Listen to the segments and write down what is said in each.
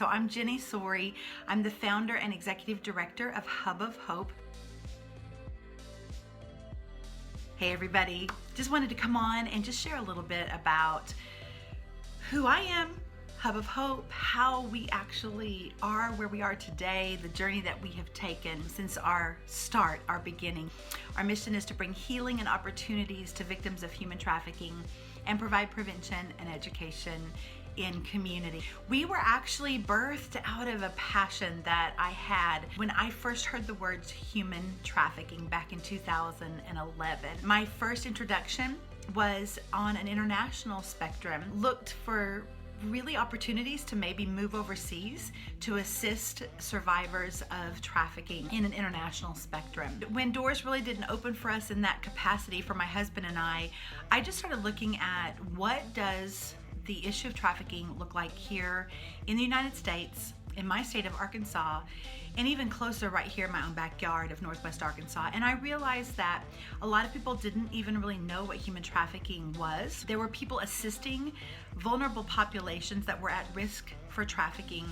So I'm Jenny Sori. I'm the founder and executive director of Hub of Hope. Hey everybody, just wanted to come on and just share a little bit about who I am, Hub of Hope, how we actually are where we are today, the journey that we have taken since our start, our beginning. Our mission is to bring healing and opportunities to victims of human trafficking and provide prevention and education in community. We were actually birthed out of a passion that I had when I first heard the words human trafficking back in 2011. My first introduction was on an international spectrum, looked for really opportunities to maybe move overseas to assist survivors of trafficking in an international spectrum. When doors really didn't open for us in that capacity for my husband and I just started looking at what does the issue of trafficking look like here in the United States, in my state of Arkansas, and even closer right here in my own backyard of Northwest Arkansas. And I realized that a lot of people didn't even really know what human trafficking was. There were people assisting vulnerable populations that were at risk for trafficking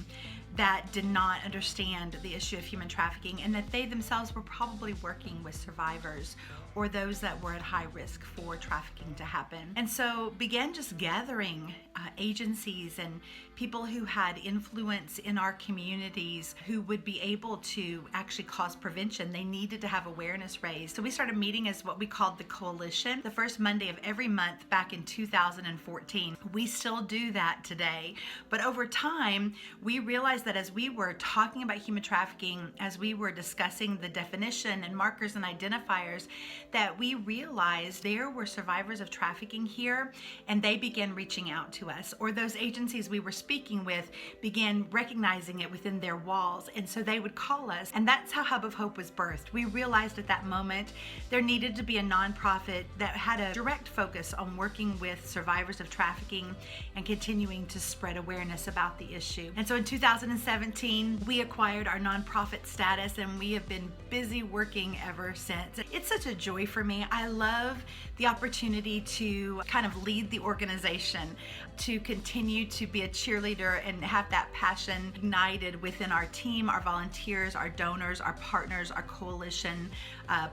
that did not understand the issue of human trafficking, and that they themselves were probably working with survivors or those that were at high risk for trafficking to happen. And so began just gathering agencies and people who had influence in our communities who would be able to actually cause prevention. They needed to have awareness raised. So we started meeting as what we called the Coalition, the first Monday of every month back in 2014. We still do that today. But over time, we realized that as we were talking about human trafficking, as we were discussing the definition and markers and identifiers, that we realized there were survivors of trafficking here, and they began reaching out to us, or those agencies we were speaking with began recognizing it within their walls, and so they would call us, and that's how Hub of Hope was birthed. We realized at that moment there needed to be a nonprofit that had a direct focus on working with survivors of trafficking and continuing to spread awareness about the issue. And so in 2017, we acquired our nonprofit status, and we have been busy working ever since. It's such a joy for me. I love the opportunity to kind of lead the organization, to continue to be a cheerleader and have that passion ignited within our team, our volunteers, our donors, our partners, our coalition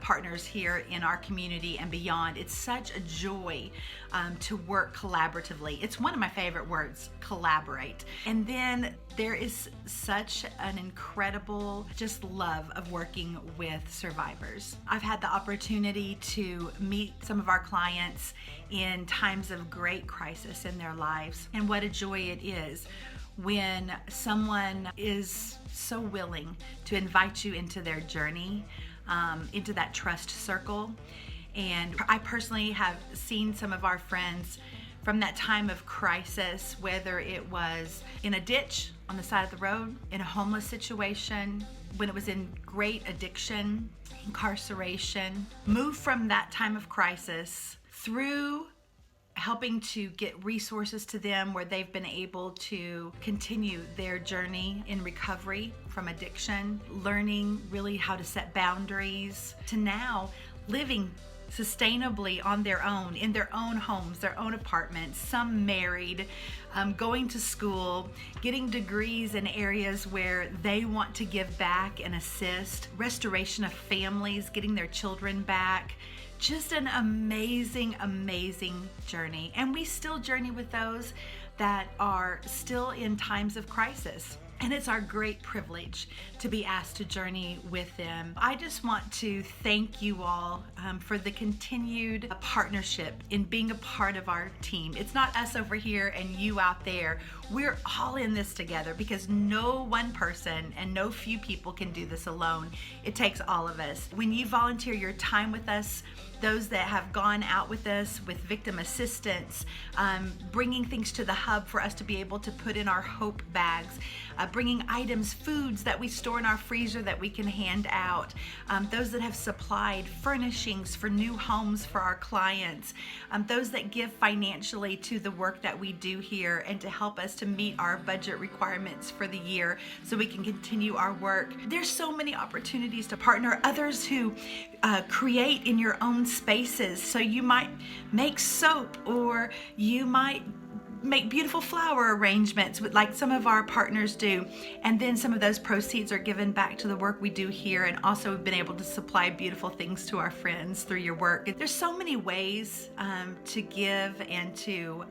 partners here in our community and beyond. It's such a joy to work collaboratively. It's one of my favorite words, collaborate. And then there is such an incredible just love of working with survivors. I've had the opportunity to meet some of our clients in times of great crisis in their lives, and what a joy it is when someone is so willing to invite you into their journey, into that trust circle. And I personally have seen some of our friends from that time of crisis, whether it was in a ditch on the side of the road, in a homeless situation, when it was in great addiction, incarceration, move from that time of crisis through helping to get resources to them where they've been able to continue their journey in recovery from addiction, learning really how to set boundaries, to now living sustainably on their own, in their own homes, their own apartments, some married, going to school, getting degrees in areas where they want to give back and assist, restoration of families, getting their children back. Just an amazing, amazing journey. And we still journey with those that are still in times of crisis. And it's our great privilege to be asked to journey with them. I just want to thank you all for the continued partnership in being a part of our team. It's not us over here and you out there. We're all in this together because no one person and no few people can do this alone. It takes all of us. When you volunteer your time with us, those that have gone out with us with victim assistance, bringing things to the hub for us to be able to put in our hope bags, bringing items, foods that we store in our freezer that we can hand out, those that have supplied furnishings for new homes for our clients, those that give financially to the work that we do here and to help us to meet our budget requirements for the year so we can continue our work. There's so many opportunities to partner. Others who create in your own spaces. So you might make soap, or you might make beautiful flower arrangements like some of our partners do, and then some of those proceeds are given back to the work we do here, and also we've been able to supply beautiful things to our friends through your work. There's so many ways to give and to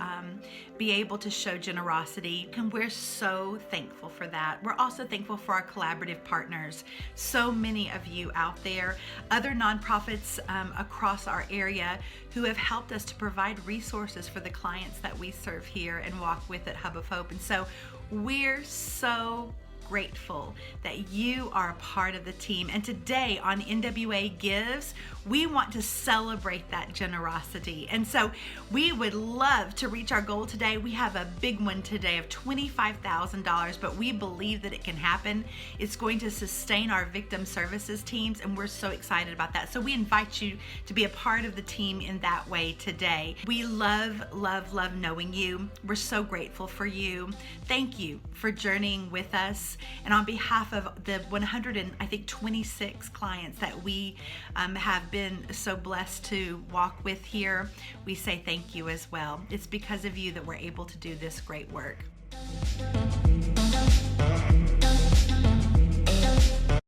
be able to show generosity, and we're so thankful for that. We're also thankful for our collaborative partners, so many of you out there, other nonprofits across our area who have helped us to provide resources for the clients that we serve here and walk with at Hub of Hope. And so we're so grateful that you are a part of the team. And today on NWA Gives, we want to celebrate that generosity. And so we would love to reach our goal today. We have a big one today of $25,000, but we believe that it can happen. It's going to sustain our victim services teams, and we're so excited about that. So we invite you to be a part of the team in that way today. We love, love, love knowing you. We're so grateful for you. Thank you for journeying with us. And on behalf of the 126 clients that we have been so blessed to walk with here, we say thank you as well. It's because of you that we're able to do this great work.